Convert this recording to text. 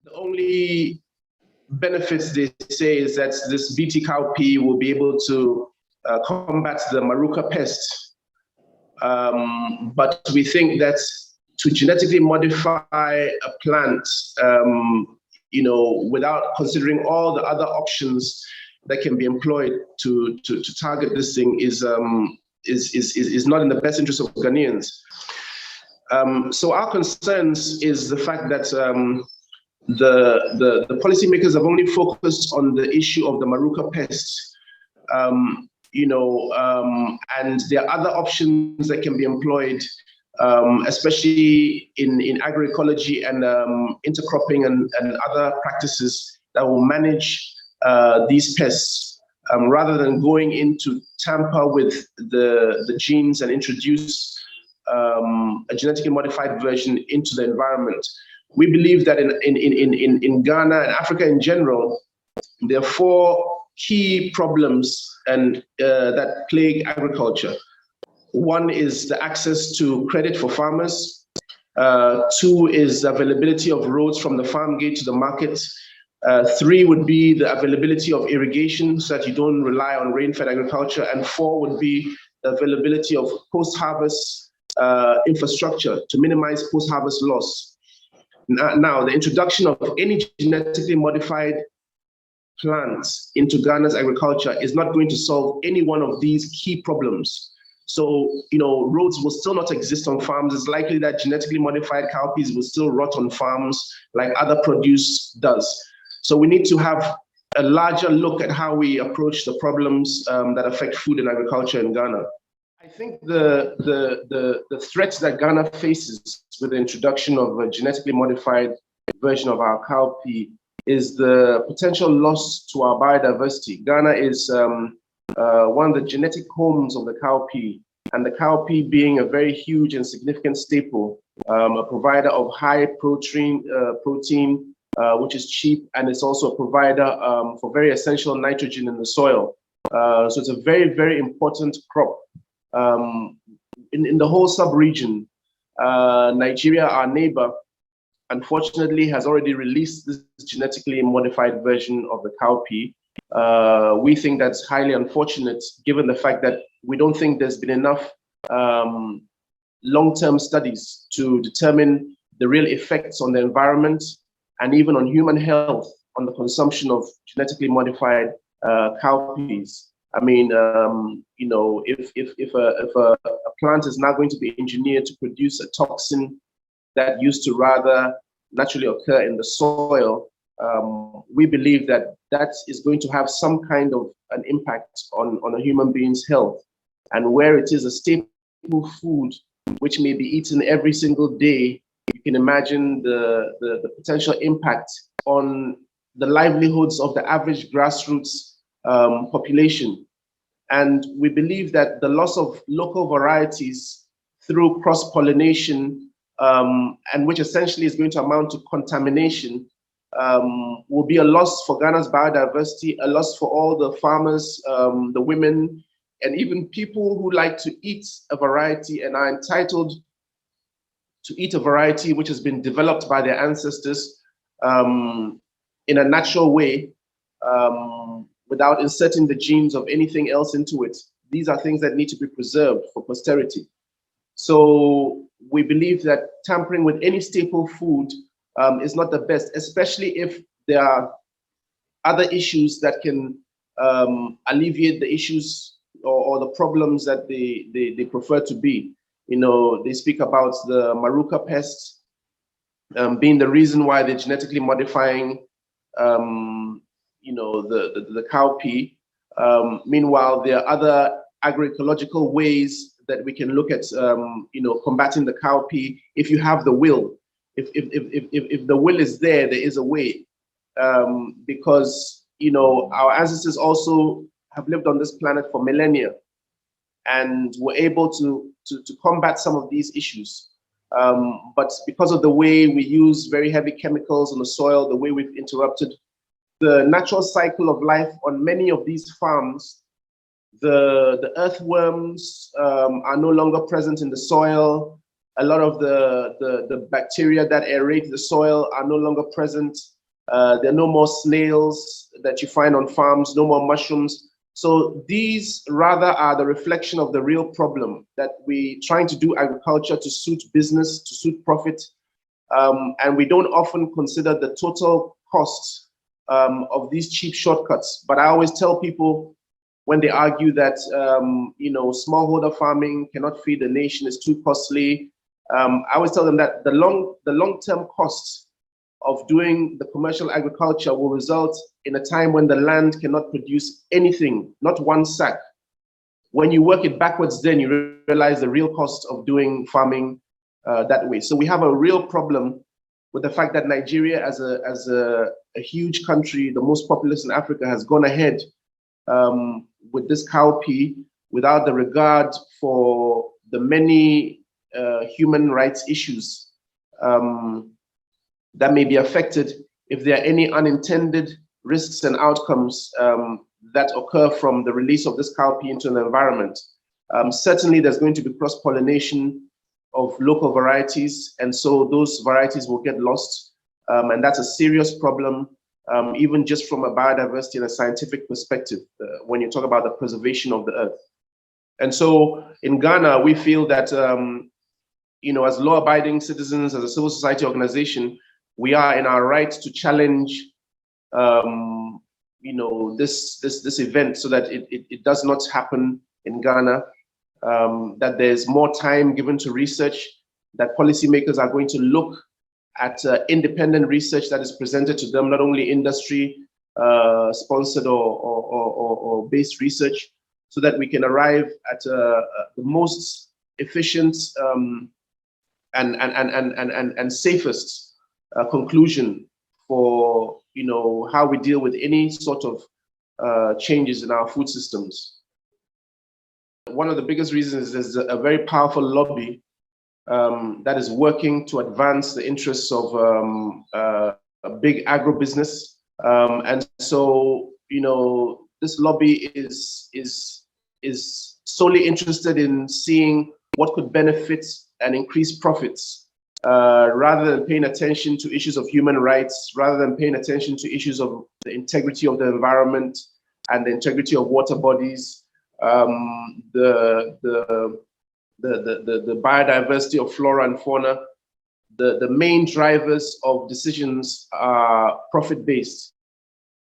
The only benefits they say is that this BT Cowpea will be able to combat the Maruca pest. But we think that to genetically modify a plant, without considering all the other options that can be employed to target this thing is not in the best interest of Ghanaians. So our concerns is the fact that the policymakers have only focused on the issue of the Maruca pest, and there are other options that can be employed, especially in agroecology and intercropping and other practices that will manage these pests, rather than going into tamper with the genes and introduce a genetically modified version into the environment. We believe that in Ghana and Africa in general, there are 4 key problems that plague agriculture. One is the access to credit for farmers. 2 is the availability of roads from the farm gate to the market. 3 would be the availability of irrigation so that you don't rely on rain-fed agriculture. And 4 would be the availability of post-harvest infrastructure to minimize post-harvest loss. Now, the introduction of any genetically modified plants into Ghana's agriculture is not going to solve any one of these key problems. So, roads will still not exist on farms. It's likely that genetically modified cowpeas will still rot on farms like other produce does. So we need to have a larger look at how we approach the problems that affect food and agriculture in Ghana. I think the threats that Ghana faces with the introduction of a genetically modified version of our cowpea is the potential loss to our biodiversity. Ghana is one of the genetic homes of the cowpea, and the cowpea being a very huge and significant staple, a provider of high protein, which is cheap, and it's also a provider for very essential nitrogen in the soil. So it's a very, very important crop. In the whole sub-region, Nigeria, our neighbor, unfortunately has already released this genetically modified version of the cowpea. We think that's highly unfortunate, given the fact that we don't think there's been enough long-term studies to determine the real effects on the environment and even on human health on the consumption of genetically modified cowpeas. I mean, if a plant is now going to be engineered to produce a toxin that used to rather naturally occur in the soil, we believe that that is going to have some kind of an impact on a human being's health. And where it is a staple food which may be eaten every single day, you can imagine the potential impact on the livelihoods of the average grassroots population. And we believe that the loss of local varieties through cross-pollination, and which essentially is going to amount to contamination, will be a loss for Ghana's biodiversity, a loss for all the farmers, the women, and even people who like to eat a variety and are entitled to eat a variety which has been developed by their ancestors in a natural way, without inserting the genes of anything else into it. These are things that need to be preserved for posterity. So we believe that tampering with any staple food is not the best, especially if there are other issues that can alleviate the issues or the problems that they prefer to be. They speak about the Maruca pests being the reason why they're genetically modifying the cowpea. Meanwhile, there are other agroecological ways that we can look at combating the cowpea if you have the will. If the will is there, there is a way. Because our ancestors also have lived on this planet for millennia and were able to combat some of these issues. But because of the way we use very heavy chemicals on the soil, the way we've interrupted the natural cycle of life on many of these farms, the earthworms are no longer present in the soil. A lot of the bacteria that aerate the soil are no longer present. There are no more snails that you find on farms, no more mushrooms. So these rather are the reflection of the real problem, that we trying to do agriculture to suit business, to suit profit, and we don't often consider the total cost of these cheap shortcuts. But I always tell people when they argue that smallholder farming cannot feed the nation, is too costly. I always tell them that the long-term costs of doing the commercial agriculture will result in a time when the land cannot produce anything, not one sack. When you work it backwards, then you realize the real cost of doing farming that way. So we have a real problem with the fact that Nigeria, as a huge country, the most populous in Africa, has gone ahead with this cowpea without the regard for the many human rights issues that may be affected if there are any unintended risks and outcomes that occur from the release of this cowpea into the environment. Certainly, there's going to be cross-pollination of local varieties, and so those varieties will get lost, and that's a serious problem, even just from a biodiversity and a scientific perspective, when you talk about the preservation of the earth. And so in Ghana, we feel that, as law-abiding citizens, as a civil society organization, we are in our right to challenge, this event, so that it does not happen in Ghana. That there's more time given to research, that policymakers are going to look at independent research that is presented to them, not only industry sponsored or based research, so that we can arrive at the most efficient and safest conclusion for how we deal with any sort of changes in our food systems. One of the biggest reasons is a very powerful lobby that is working to advance the interests of a big agribusiness, and so this lobby is solely interested in seeing what could benefit and increase profits, rather than paying attention to issues of human rights, rather than paying attention to issues of the integrity of the environment and the integrity of water bodies, the biodiversity of flora and fauna. The main drivers of decisions are profit-based.